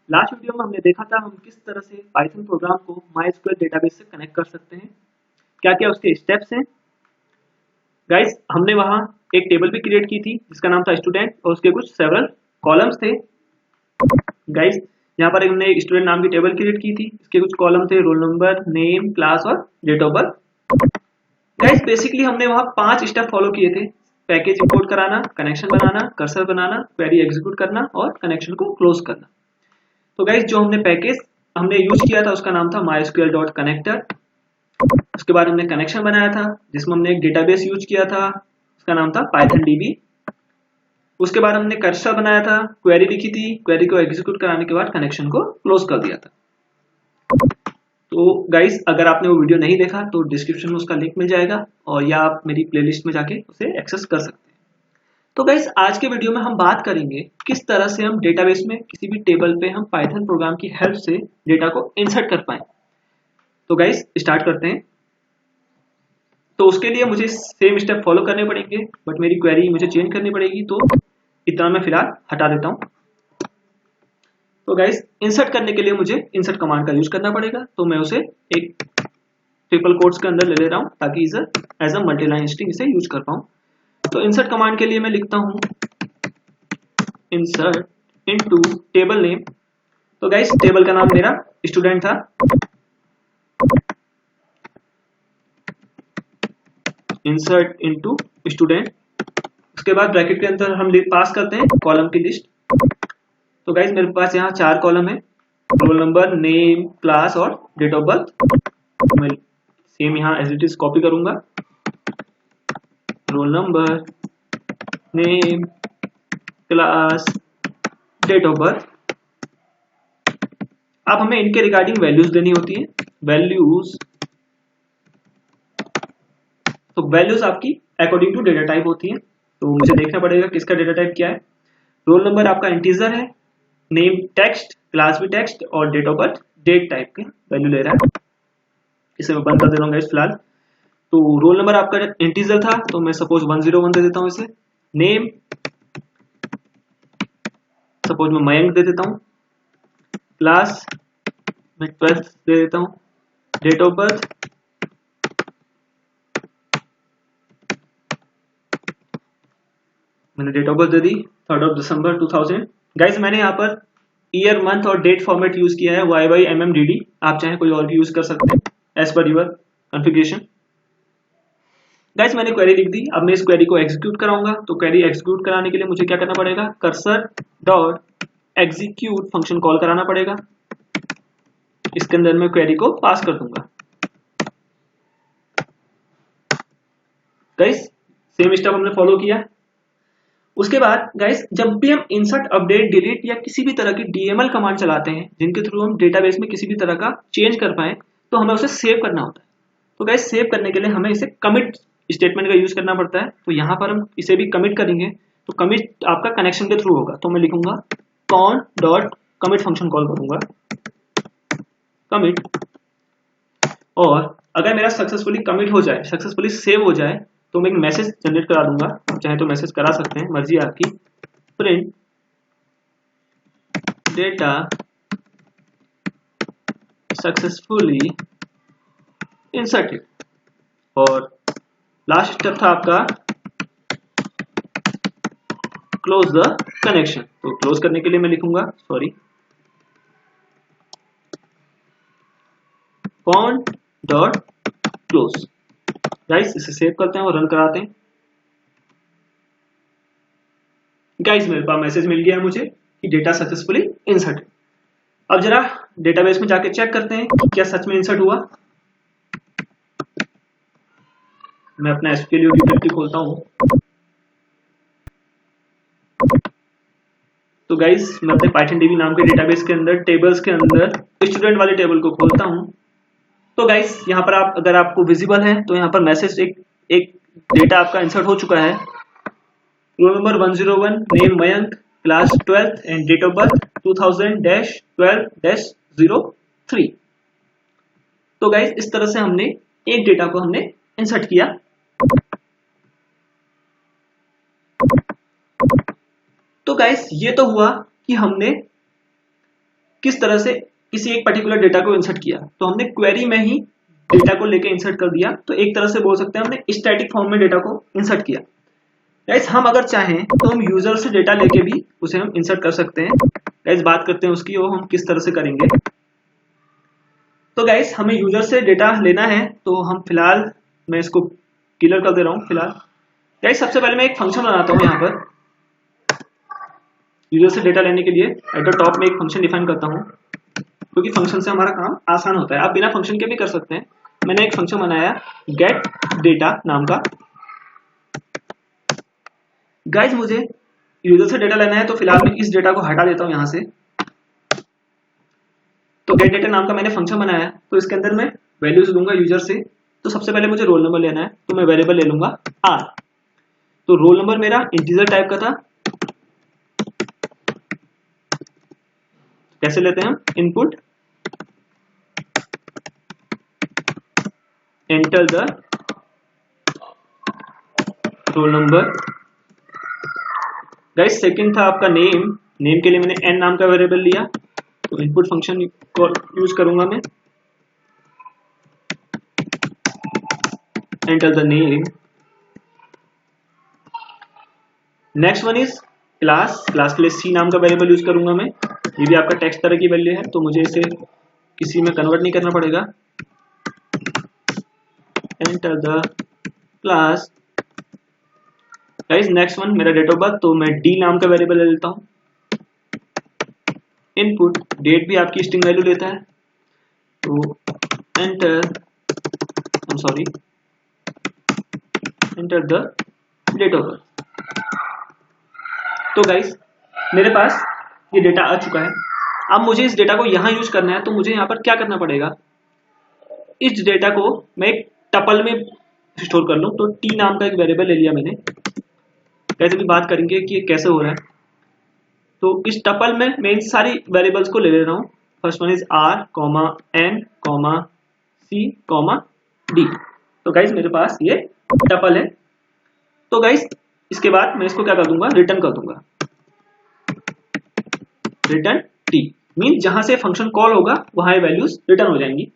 Last video में हमने देखा था हम किस तरह से पाइथन प्रोग्राम को MySQL डेटाबेस से कनेक्ट कर सकते हैं, क्या क्या उसके स्टेप्स हैं। गाइस हमने वहाँ एक टेबल भी क्रिएट की थी जिसका नाम था स्टूडेंट और उसके कुछ सेवरल कॉलम्स थे। गाइस यहाँ पर हमने एक स्टूडेंट नाम की टेबल क्रिएट की थी, इसके कुछ कॉलम थे, रोल नंबर, नेम, क्लास और date of birth. Guys basically हमने वहाँ 5 स्टेप फॉलो किए थे। पैकेज इंपोर्ट कराना, कनेक्शन बनाना, कर्सर बनाना, क्वेरी एग्जीक्यूट करना और कनेक्शन को क्लोज करना। तो गाइस जो हमने पैकेज हमने यूज किया था उसका नाम था mysql.connector। उसके बाद हमने कनेक्शन बनाया था जिसमें हमने एक डेटाबेस यूज किया था, उसका नाम था pythondb। उसके बाद हमने कर्सर बनाया था, क्वेरी लिखी थी, क्वेरी को एग्जीक्यूट कराने के बाद कनेक्शन को क्लोज कर दिया था। तो गाइस अगर आपने वो वीडियो नहीं देखा तो डिस्क्रिप्शन में उसका लिंक मिल जाएगा और या आप मेरी प्लेलिस्ट में जाके उसे एक्सेस कर सकते हैं। तो गाइस आज के वीडियो में हम बात करेंगे किस तरह से हम डेटाबेस में किसी भी टेबल पे हम पाइथन प्रोग्राम की हेल्प से डेटा को इंसर्ट कर पाए। तो गाइस स्टार्ट करते हैं। तो उसके लिए मुझे सेम स्टेप फॉलो करने पड़ेंगे बट मेरी क्वेरी मुझे चेंज करनी पड़ेगी, तो इतना मैं फिलहाल हटा देता हूँ। तो गाइस इंसर्ट करने के लिए मुझे इंसर्ट कमांड का यूज करना पड़ेगा, तो मैं उसे एक ट्रिपल कोट्स के अंदर ले ले रहा हूँ ताकि इसे एज अ मल्टीलाइन स्ट्रिंग इसे यूज कर पाऊँ। तो इंसर्ट कमांड के लिए मैं लिखता हूँ इंसर्ट इनटू टेबल नेम। तो गाइस टेबल का नाम मेरा स्टूडेंट था, इंसर्ट इनटू स्टूडेंट। उसके बाद ब्रैकेट के अंदर हम पास करते हैं कॉलम की लिस्ट। तो गाइस मेरे पास यहाँ 4 कॉलम है, रोल नंबर, नेम, क्लास और डेट ऑफ बर्थ। मैं सेम यहाँ एज इट इज कॉपी करूंगा, roll number, name, class, date of birth. अब हमें इनके रिगार्डिंग वैल्यूज देनी होती है, वैल्यूज। तो वैल्यूज आपकी अकॉर्डिंग टू डेटा टाइप होती है, तो मुझे देखना पड़ेगा किसका डेटा टाइप क्या है। रोल नंबर आपका इंटीजर है, नेम टेक्स्ट, क्लास भी टेक्स्ट और date of birth date type के वैल्यू ले रहा है। इसे मैं बंद कर दे रहा हूँ फिलहाल। तो रोल नंबर आपका इंटीजर था तो मैं सपोज 101 दे देता हूँ इसे। नेम सपोज मैं मयंक दे देता हूँ, क्लास मैं 12 दे देता हूँ, डेट ऑफ बर्थ मैंने डेट ऑफ बर्थ दे दी 3 दिसंबर 2000। गाइस मैंने यहाँ पर ईयर, मंथ और डेट फॉर्मेट यूज किया है YYMMDD। आप चाहे कोई और भी यूज कर सकते हैं as per your configuration. Guys मैंने क्वेरी लिख दी, अब मैं इस क्वेरी को एग्जीक्यूट कराऊंगा। तो क्वेरी एग्जीक्यूट कराने के लिए मुझे क्या करना पड़ेगा, cursor dot execute function call कराना पड़ेगा। इसके अंदर मैं क्वेरी को पास कर दूंगा। गाइस सेम स्टेप हमने फॉलो किया। उसके बाद गाइस जब भी हम इंसर्ट, अपडेट, डिलीट या किसी भी तरह की DML कमांड चलाते हैं जिनके थ्रू हम डेटाबेस में किसी भी तरह का चेंज कर पाए, तो हमें उसे सेव करना होता है। तो गाइस सेव करने के लिए हमें इसे कमिट स्टेटमेंट का यूज करना पड़ता है। तो यहाँ पर हम इसे भी कमिट करेंगे, तो कमिट आपका कनेक्शन के थ्रू होगा। तो मैं लिखूंगा cone dot commit function call करूंगा कमिट, और अगर मेरा सक्सेसफुली कमिट हो जाए, सक्सेसफुली सेव हो जाए, तो मैं एक मैसेज जनरेट करा दूंगा। आप चाहे तो मैसेज करा सकते हैं, मर्जी आपकी। Print data successfully inserted. और लास्ट स्टेप था आपका क्लोज द कनेक्शन। तो क्लोज करने के लिए मैं लिखूंगा कॉन डॉट क्लोज। गाइस इसे सेव करते हैं और रन कराते हैं। गाइस मेरे पास मैसेज मिल गया है मुझे कि डेटा सक्सेसफुली इंसर्ट। अब जरा डेटाबेस में जाके चेक करते हैं कि क्या सच में इंसर्ट हुआ। मैं अपना SQL यूटिलिटी खोलता हूँ। तो गाइस मैं अपने pythondb नाम के डेटाबेस के अंदर टेबल्स के अंदर स्टूडेंट वाले टेबल को खोलता हूँ। तो गाइस यहाँ पर आप अगर आपको विजिबल है तो यहाँ पर मैसेज एक डेटा आपका इंसर्ट हो चुका है। Roll number 101, name Mayank, class 12 and date of birth 2000-12-03। तो गाइस इस तरह से हमने एक डेटा को हमने इंसर्ट किया। तो गाइस ये तो हुआ कि हमने किस तरह से किसी एक पर्टिकुलर डेटा को इंसर्ट किया, तो हमने क्वेरी में ही डेटा को लेके इंसर्ट कर दिया। तो एक तरह से बोल सकते हैं हमने स्टैटिक फॉर्म में डेटा को इंसर्ट किया। गाइस हम अगर चाहें तो हम यूजर से डेटा लेके भी उसे हम इंसर्ट कर सकते हैं। गाइस बात करते हैं उसकी, वो हम किस तरह से करेंगे। तो गाइस हमें यूजर से डेटा लेना है, तो हम फिलहाल, मैं इसको क्लियर कर दे रहा हूँ फिलहाल। गाइस सबसे पहले मैं एक फंक्शन बनाता हूँ यहाँ पर यूजर से डेटा लेने के लिए। एट द टॉप में एक फंक्शन डिफाइन करता हूँ, क्योंकि फंक्शन से हमारा काम आसान होता है। आप बिना फंक्शन के भी कर सकते हैं। मैंने एक फंक्शन बनाया गेट डेटा नाम का। गाइस मुझे यूजर से डेटा लेना है, तो फिलहाल मैं इस डेटा को हटा देता हूँ यहाँ से। तो गेट डेटा नाम का मैंने फंक्शन बनाया, तो इसके अंदर मैं वैल्यूज लूंगा यूजर से। तो सबसे पहले मुझे रोल नंबर लेना है, तो मैं वेरिएबल ले लूंगा आर। तो रोल नंबर मेरा इंटीजर टाइप का था। कैसे लेते हैं हम, input enter the roll number. Guys second था आपका नेम। नेम के लिए मैंने एन नाम का वेरिएबल लिया, तो इनपुट फंक्शन को यूज करूंगा मैं, enter the name. Next one is class. Class के लिए सी नाम का वेरिएबल यूज करूंगा मैं। ये भी आपका टेक्स्ट तरह की वैल्यू है, तो मुझे इसे किसी में कन्वर्ट नहीं करना पड़ेगा। Enter the class. Guys next one मेरा डेट ऑफ बर्थ, तो मैं डी नाम का वेरिएबल ले लेता हूँ। इनपुट डेट भी आपकी स्ट्रिंग वैल्यू लेता है, तो enter the date of birth. तो गाइस मेरे पास ये डेटा आ चुका है। अब मुझे इस डेटा को यहाँ यूज करना है, तो मुझे यहाँ पर क्या करना पड़ेगा, इस डेटा को मैं एक टपल में स्टोर कर लूँ। तो टी नाम का एक वेरिएबल ले लिया मैंने। कैसे भी बात करेंगे कि ये कैसे हो रहा है। तो इस टपल में मैं इन सारी वेरिएबल्स को ले रहा हूँ। First one is R comma N comma C comma D. तो गाइस मेरे पास ये टपल है। तो गाइस इसके बाद मैं इसको क्या कर दूंगा, रिटर्न कर दूंगा। रिटर्न टी मीन जहां से फंक्शन कॉल होगा वहां ये वैल्यूज रिटर्न हो जाएंगी।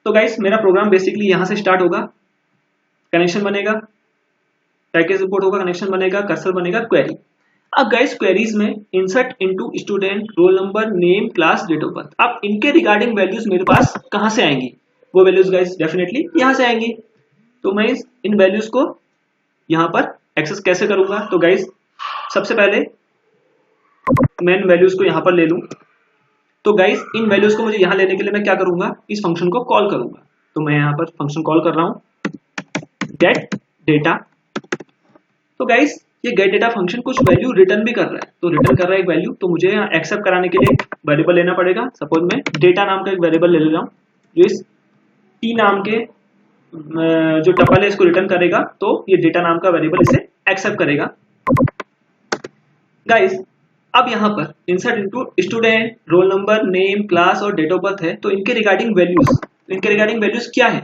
तो गाइस मेरा प्रोग्राम बेसिकली यहां से स्टार्ट होगा। कनेक्शन बनेगा, पैकेज इंपोर्ट होगा, कनेक्शन बनेगा, कर्सर बनेगा, क्वेरी। अब गाइस क्वेरीज में insert into student, roll number, name, class, date of birth. अब इनके रिगार्डिंग वैल्यूज मेरे पास कहां से आएंगी, वो वैल्यूज गाइस डेफिनेटली यहां से आएंगी। तो मैं इन वैल्यूज को यहां पर एक्सेस कैसे करूंगा, तो गाइस सबसे पहले मैं इन वैल्यूज को यहां पर ले लूं। तो गाइस इन वैल्यूज को मुझे यहां लेने के लिए मैं क्या करूंगा, इस फंक्शन को कॉल करूंगा। तो मैं यहां पर फंक्शन कॉल कर रहा हूं गेट डेटा। तो गाइस ये गेट डेटा फंक्शन कुछ वैल्यू रिटर्न भी कर रहा है, तो रिटर्न कर रहा है एक वैल्यू। तो मुझे यहाँ एक्सेप्ट कराने के लिए वेरिएबल लेना पड़ेगा। सपोज मैं डेटा नाम का एक वेरिएबल ले रहा हूँ, जो इस टी नाम के जो टपल है इसको रिटर्न करेगा। तो ये डेटा नाम का वेरिएबल इसे एक्सेप्ट करेगा। गाइस अब यहाँ पर insert into student, roll number, name, class और डेट ऑफ बर्थ है। तो इनके रिगार्डिंग वैल्यूज क्या है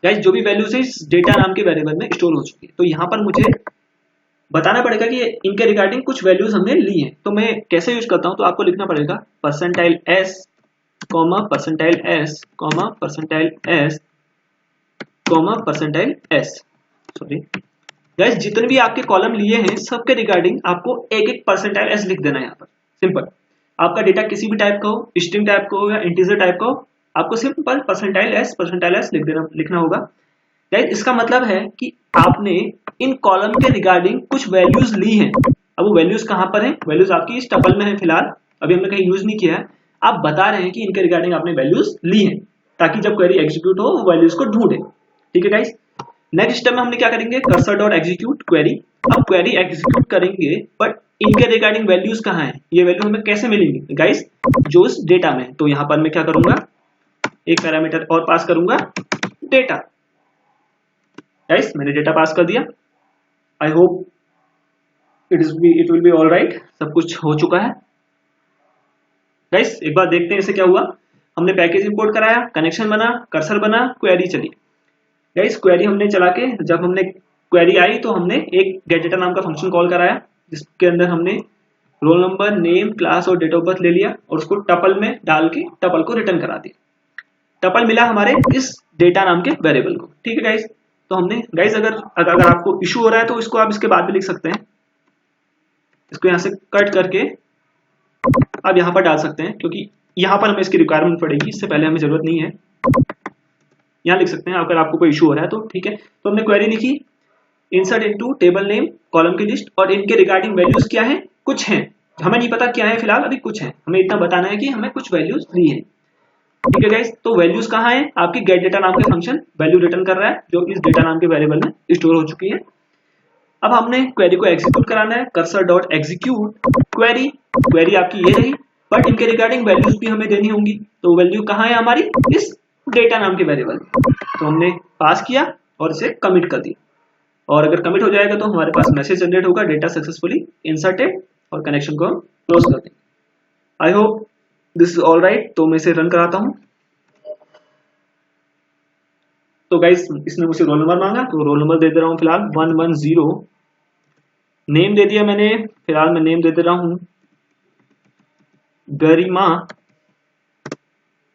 गाइस, जो भी वैल्यूज है इस डेटा नाम के वेरिएबल में स्टोर हो चुकी है। तो यहाँ पर मुझे बताना पड़ेगा कि इनके रिगार्डिंग कुछ वैल्यूज हमने ली हैं। तो मैं कैसे यूज करता हूँ, तो आपको लिखना पड़ेगा percentile S comma percentile S comma percentile S comma percentile S. Sorry guys जितने भी आपके कॉलम लिए हैं सबके रिगार्डिंग आपको एक एक परसेंटाइल एस लिख देना है यहाँ पर। सिंपल, आपका डेटा किसी भी टाइप का हो, स्ट्रिंग टाइप का हो या इंटीजर टाइप का हो, आपको सिंपल परसेंटाइल एस लिखना होगा। गाइस इसका मतलब है कि आपने इन कॉलम के रिगार्डिंग कुछ वैल्यूज ली हैं। अब वो वैल्यूज कहाँ पर हैं, वैल्यूज आपकी इस टपल में है फिलहाल, अभी हमने कहीं यूज नहीं किया है। आप बता रहे हैं कि इनके रिगार्डिंग आपने वैल्यूज ली हैं, ताकि जब क्वेरी एग्जीक्यूट हो वो वैल्यूज को ढूंढे। ठीक है गाइस, नेक्स्ट स्टेप में हमने क्या करेंगे, कर्सर डॉट एग्जीक्यूट क्वेरी। अब क्वेरी एग्जीक्यूट करेंगे, बट इनके रिगार्डिंग वैल्यूज कहाँ हैं, ये वैल्यू हमें कैसे मिलेंगी गाइस, जो इस डेटा में। तो यहाँ पर मैं क्या करूंगा, एक पैरामीटर और पास करूंगा डेटा। गाइस मैंने डेटा पास कर दिया। I hope it will be all right, सब कुछ हो चुका है। गाइस एक बार देखते हैं इसे क्या हुआ। हमने पैकेज इंपोर्ट कराया, कनेक्शन बना, कर्सर बना, क्वेरी चली। गाइस क्वेरी हमने चला के, जब हमने क्वेरी आई तो हमने एक गेट डेटा नाम का फंक्शन कॉल कराया, जिसके अंदर हमने रोल नंबर, नेम, क्लास और डेट ऑफ बर्थ ले लिया और उसको टपल में डाल के टपल को रिटर्न करा दिया। टपल मिला हमारे इस डेटा नाम के वेरिएबल को। ठीक है गाइस, तो हमने गाइस अगर आपको इशू हो रहा है तो इसको आप इसके बाद भी लिख सकते हैं। इसको यहाँ से कट करके आप यहाँ पर डाल सकते हैं, क्योंकि यहाँ पर हमें इसकी रिक्वायरमेंट पड़ेगी, इससे पहले हमें जरूरत नहीं है। यहाँ लिख सकते हैं अगर आपको कोई इशू हो रहा है तो। ठीक है, तो हमने क्वेरी लिखी, insert into table name column की लिस्ट, और इनके रिगार्डिंग वैल्यूज क्या है, कुछ हैं, हमें नहीं पता क्या है फिलहाल, अभी कुछ है, हमें इतना बताना है कि हमें कुछ वैल्यूज दी है। ठीक है गाइस, तो वैल्यूज कहाँ है, आपकी गेट डेटा नाम के फंक्शन वैल्यू रिटर्न कर रहा है जो इस डेटा नाम के वेरिएबल में स्टोर हो चुकी है। अब हमने क्वेरी को एग्जीक्यूट कराना है, cursor dot execute query. Query आपकी ये रही, बट इनके रिगार्डिंग वैल्यूज भी हमें देनी होंगी, तो वैल्यू कहाँ है हमारी, इस डेटा नाम के वेरिएबल। तो हमने पास किया और इसे कमिट कर दिया, और अगर कमिट हो जाएगा तो हमारे पास मैसेज जनरेट होगा, डेटा सक्सेसफुली इंसर्टेड, और कनेक्शन को हम क्लोज कर देंगे। I hope this is all right. तो मैं इसे रन कराता हूं। तो गाइस इसने मुझसे रोल नंबर मांगा, तो रोल नंबर दे दे रहा हूं फिलहाल 110। नेम दे दिया मैंने, फिलहाल मैं नेम दे दे रहा हूं गरिमा।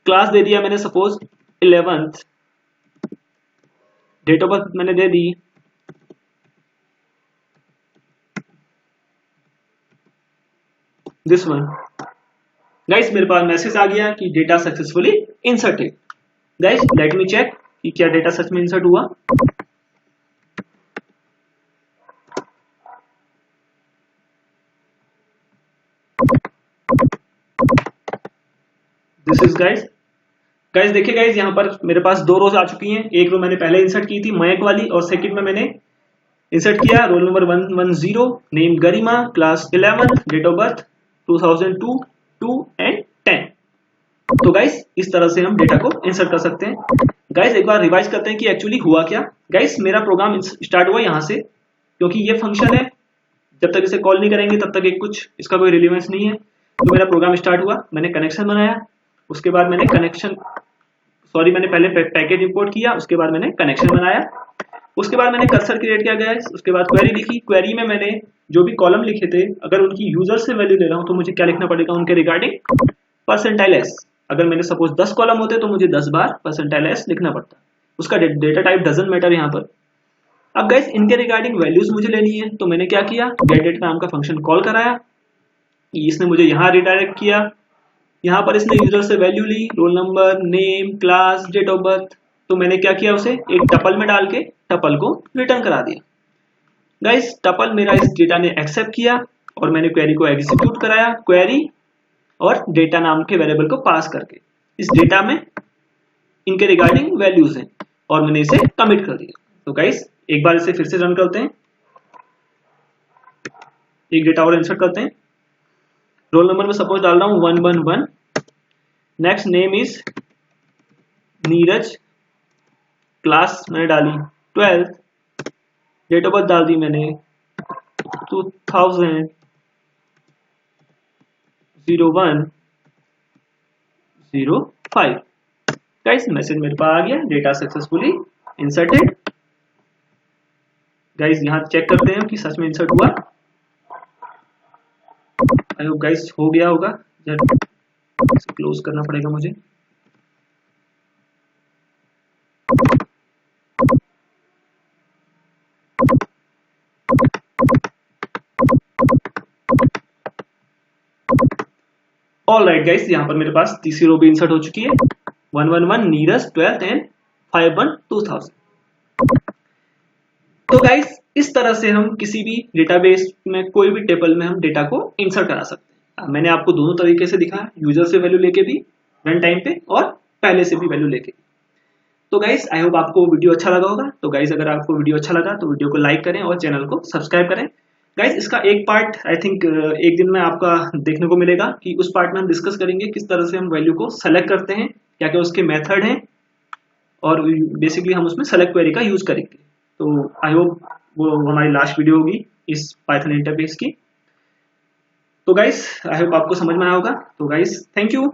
क्लास दे दिया मैंने suppose 11th। Date of birth मैंने दे दी दिस वन। गाइस मेरे पास मैसेज आ गया कि data successfully inserted. Guys let me check कि क्या डेटा सच में इंसर्ट हुआ। दिस इज गाइस देखिए गाइस, यहाँ पर मेरे पास 2 रोज आ चुकी हैं। एक रो मैंने पहले इंसर्ट की थी मयंक वाली, और सेकंड में मैंने इंसर्ट किया roll number 110, name Garima, class 11, date of birth 2002, 2 and 10। तो गाइस इस तरह से हम डेटा को इंसर्ट कर सकते हैं। गाइस एक बार रिवाइज करते हैं कि एक्चुअली हुआ क्या। गाइस मेरा प्रोग्राम स्टार्ट हुआ यहाँ से, क्योंकि ये फंक्शन है, जब तक इसे कॉल नहीं करेंगे तब तक कुछ इसका कोई रिलेवेंस नहीं है। तो मेरा प्रोग्राम स्टार्ट हुआ, मैंने कनेक्शन बनाया, उसके बाद मैंने मैंने पहले पैकेज इंपोर्ट किया, उसके बाद मैंने कनेक्शन बनाया, उसके बाद मैंने कर्सर क्रिएट किया गया, उसके बाद क्वेरी लिखी। क्वेरी में मैंने जो भी कॉलम लिखे थे, अगर उनकी यूजर से वैल्यू ले रहा हूं तो मुझे क्या लिखना पड़ेगा उनके रिगार्डिंग, परसेंटाइल एस। अगर मैंने सपोज 10 कॉलम होते तो मुझे 10 बार परसेंटाइल एस लिखना पड़ता। उसका डेटा टाइप डजंट मैटर यहाँ पर। अब गाइस इनके रिगार्डिंग वैल्यूज मुझे लेनी है, तो मैंने क्या किया, गेट नाम का फंक्शन कॉल कराया, इसने मुझे यहाँ रिडायरेक्ट किया। यहाँ पर इसने यूजर से वैल्यू ली, roll number, name, class, date of birth. तो मैंने क्या किया, उसे एक टपल में डाल के टपल को रिटर्न करा दिया। गाइस टपल मेरा इस डेटा ने एक्सेप्ट किया, और मैंने क्वेरी को एग्जीक्यूट कराया, क्वेरी और डेटा नाम के वेरिएबल को पास करके। इस डेटा में इनके रिगार्डिंग वैल्यूज हैं, और मैंने इसे कमिट कर दिया। तो गाइस एक बार इसे फिर से रन करते हैं, एक डेटा और इंसर्ट करते हैं। रोल नंबर में सपोज डाल रहा हूं 111, next name is Neeraj, class मैंने डाली 12, डेट ऑफ बर्थ डाल दी मैंने 2001, 0105। गाइस मैसेज मेरे पास आ गया, डेटा सक्सेसफुली इंसर्टेड। गाइस यहाँ चेक करते हैं कि सच में इंसर्ट हुआ। आई होप गाइस हो गया होगा, क्लोज करना पड़ेगा मुझे। ऑल राइट गाइस, यहाँ पर मेरे पास तीसरी रो भी इंसर्ट हो चुकी है, 111 नीरज 12 एंड 51 2000। तो गाइस इस तरह से हम किसी भी डेटाबेस में कोई भी टेबल में हम डेटा को इंसर्ट करा सकते हैं। मैंने आपको दोनों तरीके से दिखाया, यूजर से वैल्यू लेके भी रन टाइम पे, और पहले से भी वैल्यू लेके। तो गाइस आई होप आपको वीडियो अच्छा लगा होगा। तो गाइस अगर आपको वीडियो अच्छा लगा तो वीडियो को लाइक करें और चैनल को सब्सक्राइब करें। गाइस इसका एक पार्ट आई थिंक एक दिन में आपका देखने को मिलेगा, कि उस पार्ट में हम डिस्कस करेंगे किस तरह से हम वैल्यू को सेलेक्ट करते हैं, क्या क्या उसके मेथड हैं, और बेसिकली हम उसमें सेलेक्ट क्वेरी का यूज करेंगे। तो आई होप वो हमारी लास्ट वीडियो होगी इस पाइथन इंटरफेस की। तो गाइस आई होप आपको समझ में आया होगा। तो गाइस थैंक यू।